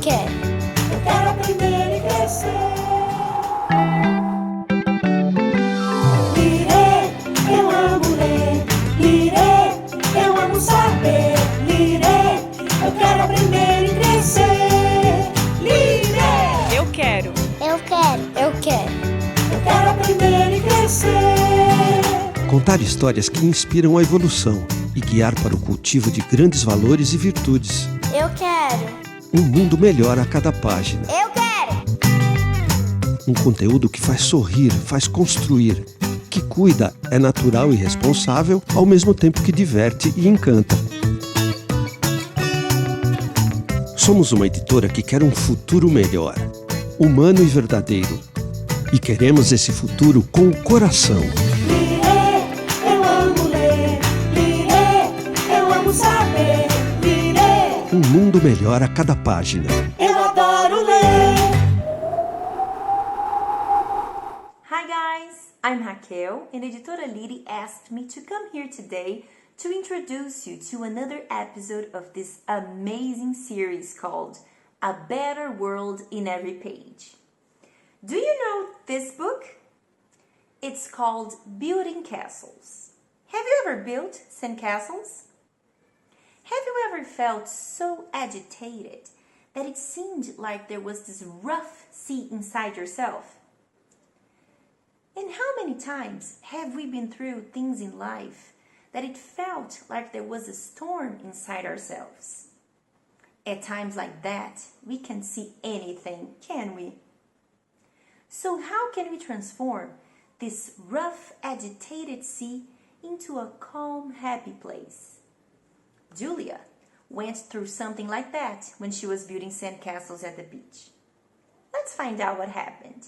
quero. Eu quero aprender e crescer. Lire, eu amo ler. Lire, eu amo saber. Lire, eu quero aprender e crescer. Lire, Eu quero. Eu quero. Eu quero. eu quero aprender e crescer. Contar histórias que inspiram a evolução e guiar para o cultivo de grandes valores e virtudes. Eu quero. Um mundo melhor a cada página. Eu quero. Um conteúdo que faz sorrir, faz construir, que cuida, é natural e responsável, ao mesmo tempo que diverte e encanta. Somos uma editora que quer um futuro melhor, humano e verdadeiro. E queremos esse futuro com o coração. Lire, eu amo ler. Lire, eu amo saber. Lire, Um mundo melhor a cada página. eu adoro ler. Hi guys, I'm Raquel and Editora Lire asked me to come here today to introduce you to another episode of this amazing series called A Better World in Every Page. Do you know this book? It's called Building Castles. Have you ever built sandcastles? Have you ever felt so agitated that it seemed like there was this rough sea inside yourself? And how many times have we been through things in life that it felt like there was a storm inside ourselves? At times like that, we can't see anything, can we? So how can we transform this rough, agitated sea into a calm, happy place? Julia went through something like that when she was building sandcastles at the beach. Let's find out what happened.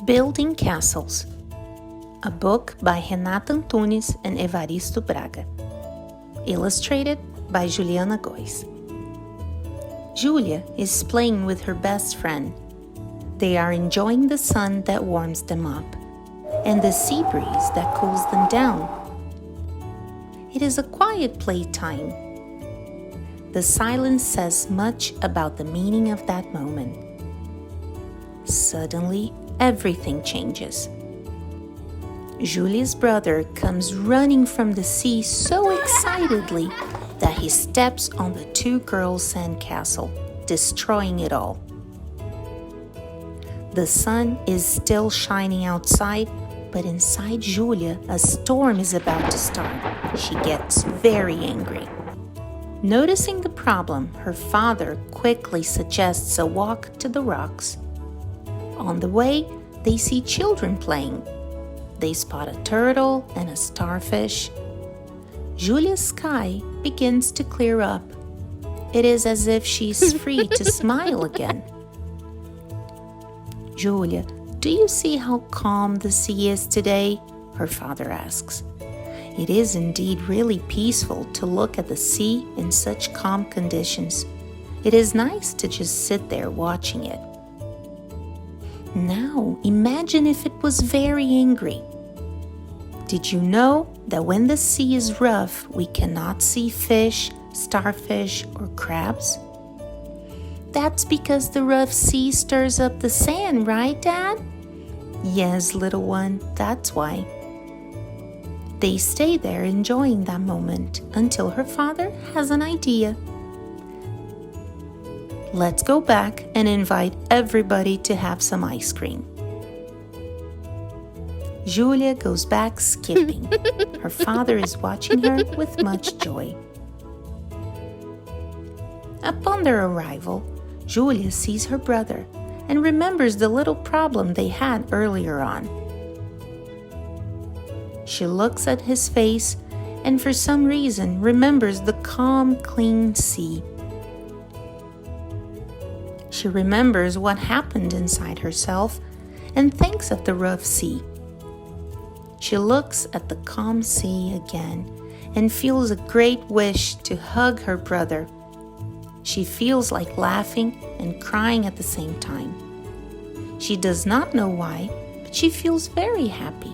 Building Castles, a book by Renata Antunes and Evaristo Braga. Illustrated by Juliana Góes. Julia is playing with her best friend. They are enjoying the sun that warms them up and the sea breeze that cools them down. It is a quiet playtime. The silence says much about the meaning of that moment. Suddenly, everything changes. Julia's brother comes running from the sea so excitedly that he steps on the two girls' sandcastle, destroying it all. The sun is still shining outside, but inside Julia, a storm is about to start. She gets very angry. Noticing the problem, her father quickly suggests a walk to the rocks. On the way, they see children playing. They spot a turtle and a starfish. Julia's sky begins to clear up. It is as if she's free to smile again. Julia, do you see how calm the sea is today? Her father asks. It is indeed really peaceful to look at the sea in such calm conditions. It is nice to just sit there watching it. Now, imagine if it was very angry. Did you know that when the sea is rough, we cannot see fish, starfish, or crabs? That's because the rough sea stirs up the sand, right, Dad? Yes, little one, that's why. They stay there enjoying that moment until her father has an idea. Let's go back and invite everybody to have some ice cream. Julia goes back skipping. Her father is watching her with much joy. Upon their arrival, Julia sees her brother and remembers the little problem they had earlier on. She looks at his face and for some reason remembers the calm, clean sea. She remembers what happened inside herself and thinks of the rough sea. She looks at the calm sea again and feels a great wish to hug her brother. She feels like laughing and crying at the same time. She does not know why, but she feels very happy.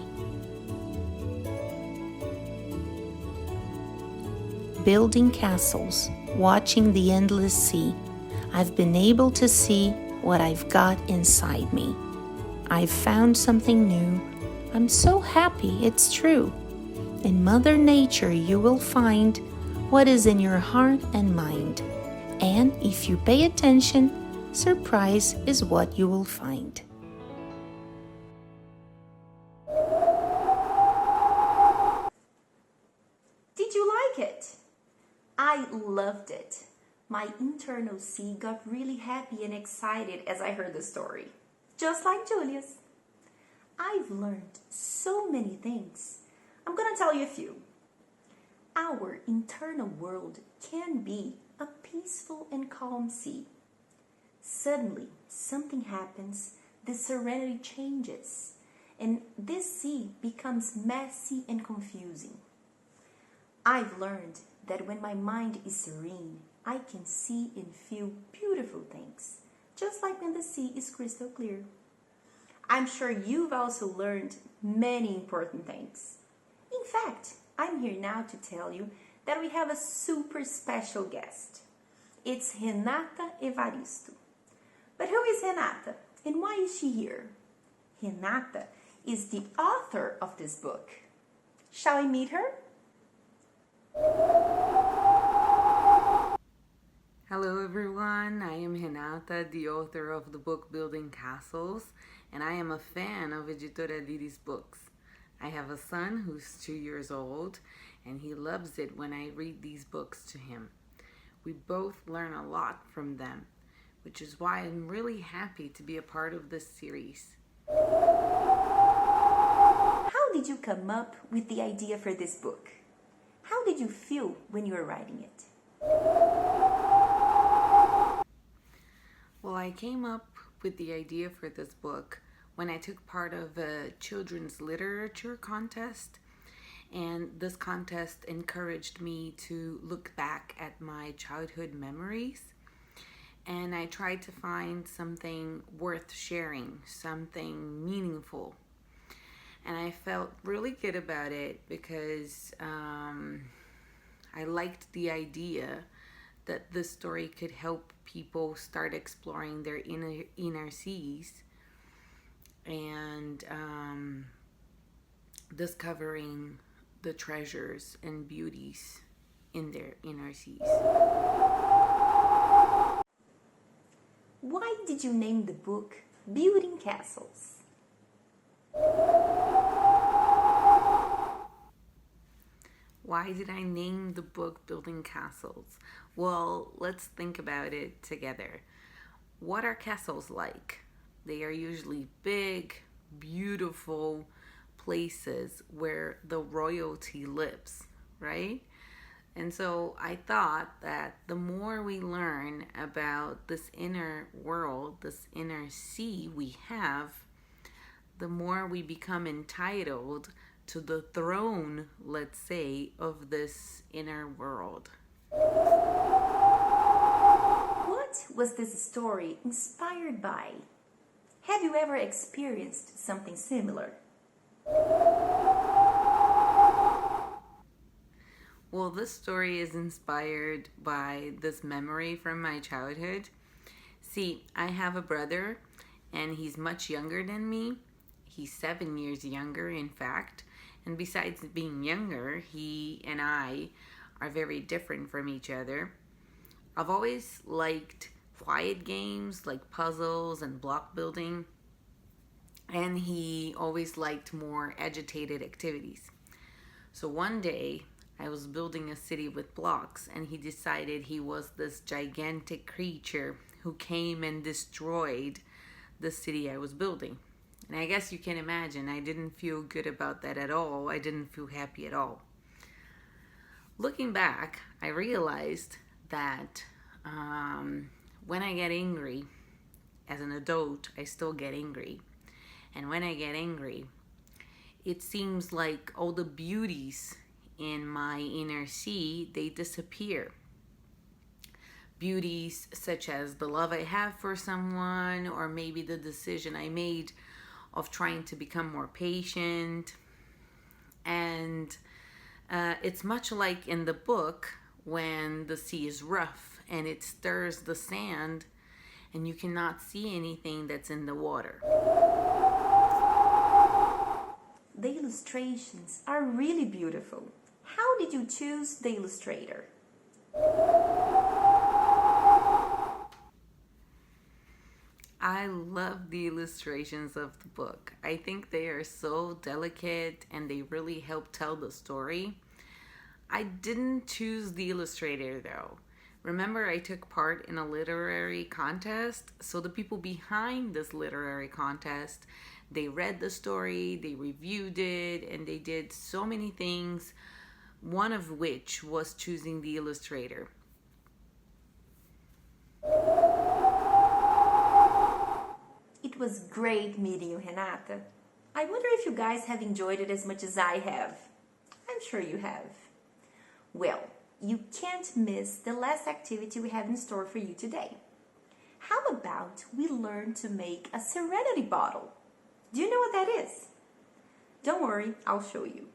building castles, watching the endless sea. I've been able to see what I've got inside me. I've found something new. I'm so happy it's true. In Mother Nature you will find what is in your heart and mind. And if you pay attention, surprise is what you will find. Did you like it? I loved it. My internal sea got really happy and excited as I heard the story, just like Julia's. I've learned so many things. I'm gonna tell you a few. Our internal world can be a peaceful and calm sea. Suddenly, something happens, the serenity changes, and this sea becomes messy and confusing. I've learned that when my mind is serene, I can see and feel beautiful things, just like when the sea is crystal clear. I'm sure you've also learned many important things. In fact, I'm here now to tell you that we have a super special guest. It's Renata Evaristo. But who is Renata and why is she here? Renata is the author of this book. Shall we meet her? Hello everyone, I am Renata, the author of the book Building Castles, and I am a fan of Editora Lire's books. I have a son who's 2 years old, and he loves it when I read these books to him. We both learn a lot from them, which is why I'm really happy to be a part of this series. How did you come up with the idea for this book? How did you feel when you were writing it? Well, I came up with the idea for this book when I took part of a children's literature contest, and this contest encouraged me to look back at my childhood memories, and I tried to find something worth sharing, something meaningful. And I felt really good about it because I liked the idea that this story could help people start exploring their inner seas and discovering the treasures and beauties in their inner seas. Why did you name the book Building Castles? Why did I name the book Building Castles? Well, let's think about it together. What are castles like? They are usually big, beautiful places where the royalty lives, right? And so I thought that the more we learn about this inner world, this inner sea we have, the more we become entitled to the throne, let's say, of this inner world. What was this story inspired by? Have you ever experienced something similar? Well, this story is inspired by this memory from my childhood. See, I have a brother, and he's much younger than me. He's 7 years younger, in fact. And besides being younger, he and I are very different from each other. I've always liked quiet games like puzzles and block building, and he always liked more agitated activities. So one day I was building a city with blocks, and he decided he was this gigantic creature who came and destroyed the city I was building. And I guess you can imagine I didn't feel good about that at all. I didn't feel happy at all. Looking back, I realized that when I get angry, as an adult, I still get angry. And when I get angry, it seems like all the beauties in my inner sea, they disappear. Beauties such as the love I have for someone, or maybe the decision I made of trying to become more patient. And it's much like in the book when the sea is rough and it stirs the sand and you cannot see anything that's in the water. The illustrations are really beautiful. How did you choose the illustrator? I love the illustrations of the book. I think they are so delicate and they really help tell the story. I didn't choose the illustrator though. Remember, I took part in a literary contest, so the people behind this literary contest, they read the story, they reviewed it, and they did so many things, one of which was choosing the illustrator. It was great meeting you, Renata. I wonder if you guys have enjoyed it as much as I have. I'm sure you have. Well, you can't miss the last activity we have in store for you today. How about we learn to make a Serenity Bottle? Do you know what that is? Don't worry, I'll show you.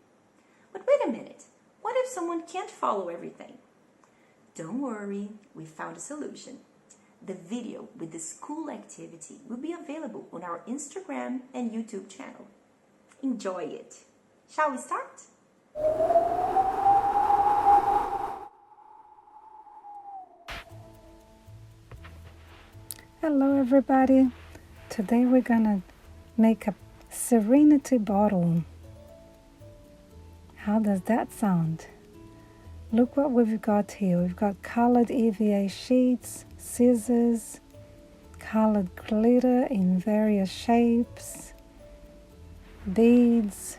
But wait a minute, what if someone can't follow everything? Don't worry, we found a solution. The video with this cool activity will be available on our Instagram and YouTube channel. Enjoy it. Shall we start? Hello everybody. Today we're gonna make a Serenity Bottle. How does that sound? Look what we've got here. We've got colored EVA sheets, scissors, colored glitter in various shapes, beads,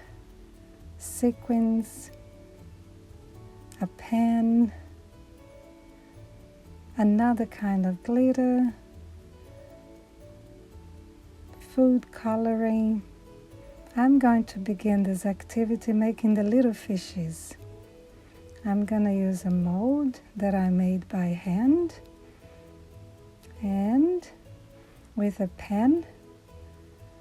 sequins, a pen, another kind of glitter, food coloring. I'm going to begin this activity making the little fishes. I'm going to use a mold that I made by hand, and with a pen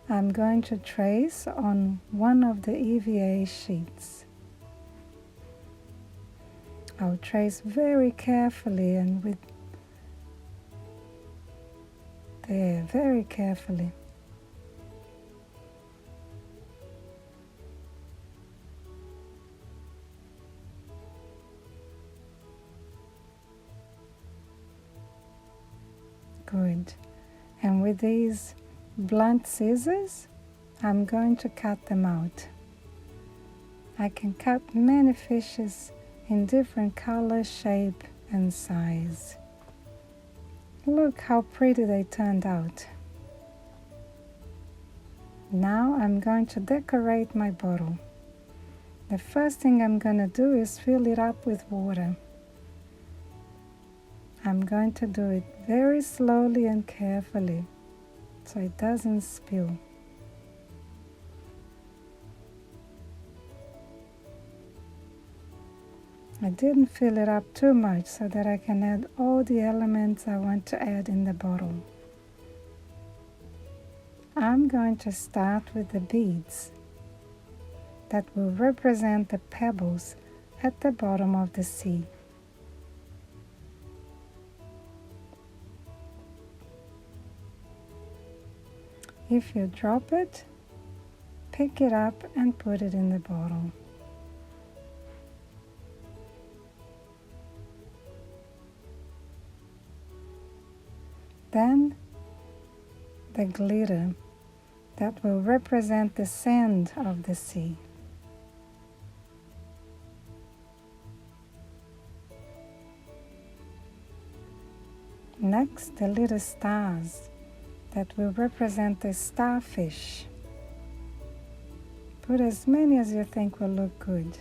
I'm going to trace on one of the EVA sheets. I'll trace very carefully and very carefully. Good. And with these blunt scissors, I'm going to cut them out. I can cut many fishes in different color, shape, and size. Look how pretty they turned out. Now I'm going to decorate my bottle. The first thing I'm going to do is fill it up with water. I'm going to do it very slowly and carefully so it doesn't spill. I didn't fill it up too much so that I can add all the elements I want to add in the bottle. I'm going to start with the beads that will represent the pebbles at the bottom of the sea. If you drop it, pick it up and put it in the bottle. Then the glitter that will represent the sand of the sea. Next, the little stars that will represent the starfish. Put as many as you think will look good.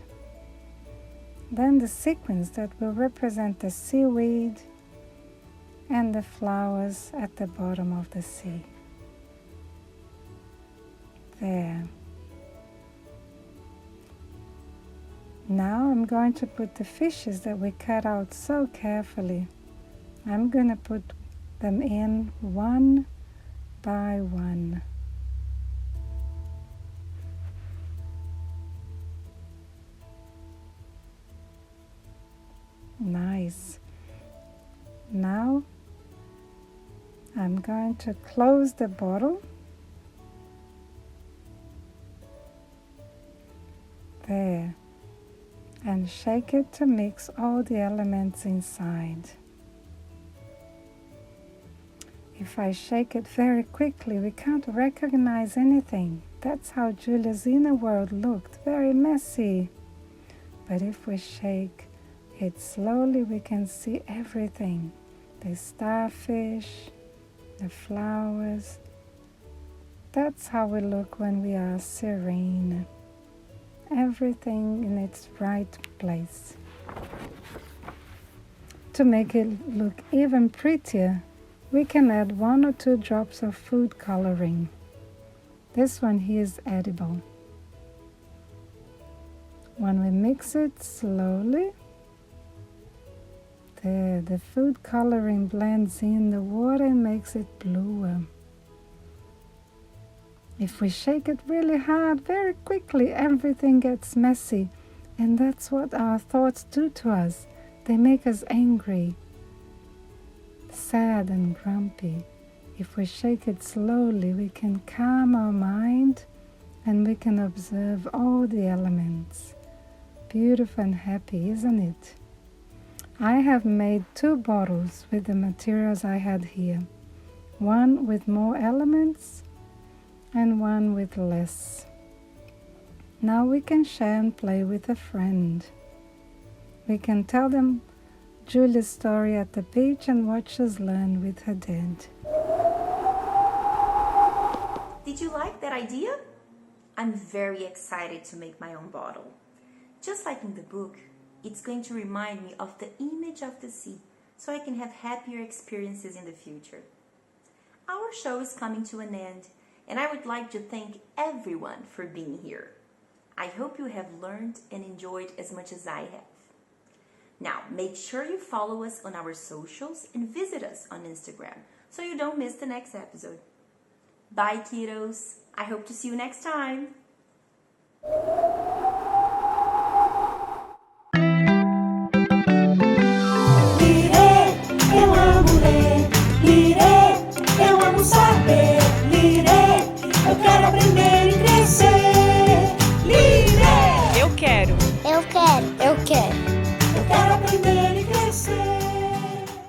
Then the sequins that will represent the seaweed and the flowers at the bottom of the sea. There. Now I'm going to put the fishes that we cut out so carefully. I'm going to put them in one by one. Nice. nice. Now I'm going to close the bottle. There. And shake it to mix all the elements inside. If I shake it very quickly, we can't recognize anything. That's how Julia's inner world looked, very messy. But if we shake it slowly, we can see everything. The starfish, the flowers. That's how we look when we are serene. Everything in its right place. To make it look even prettier, we can add 1 or 2 drops of food coloring. This one here is edible. When we mix it slowly, the food coloring blends in the water and makes it bluer. If we shake it really hard, very quickly, everything gets messy. And that's what our thoughts do to us. They make us angry, sad and grumpy. If we shake it slowly, we can calm our mind and we can observe all the elements. Beautiful and happy, isn't it? I have made 2 bottles with the materials I had here. One with more elements and one with less. Now we can share and play with a friend. We can tell them Julia's story at the beach and watch us learn with her dad. Did you like that idea? I'm very excited to make my own bottle. Just like in the book, it's going to remind me of the image of the sea, so I can have happier experiences in the future. Our show is coming to an end, and I would like to thank everyone for being here. I hope you have learned and enjoyed as much as I have. Now, make sure you follow us on our socials and visit us on Instagram so you don't miss the next episode. Bye, kiddos. I hope to see you next time.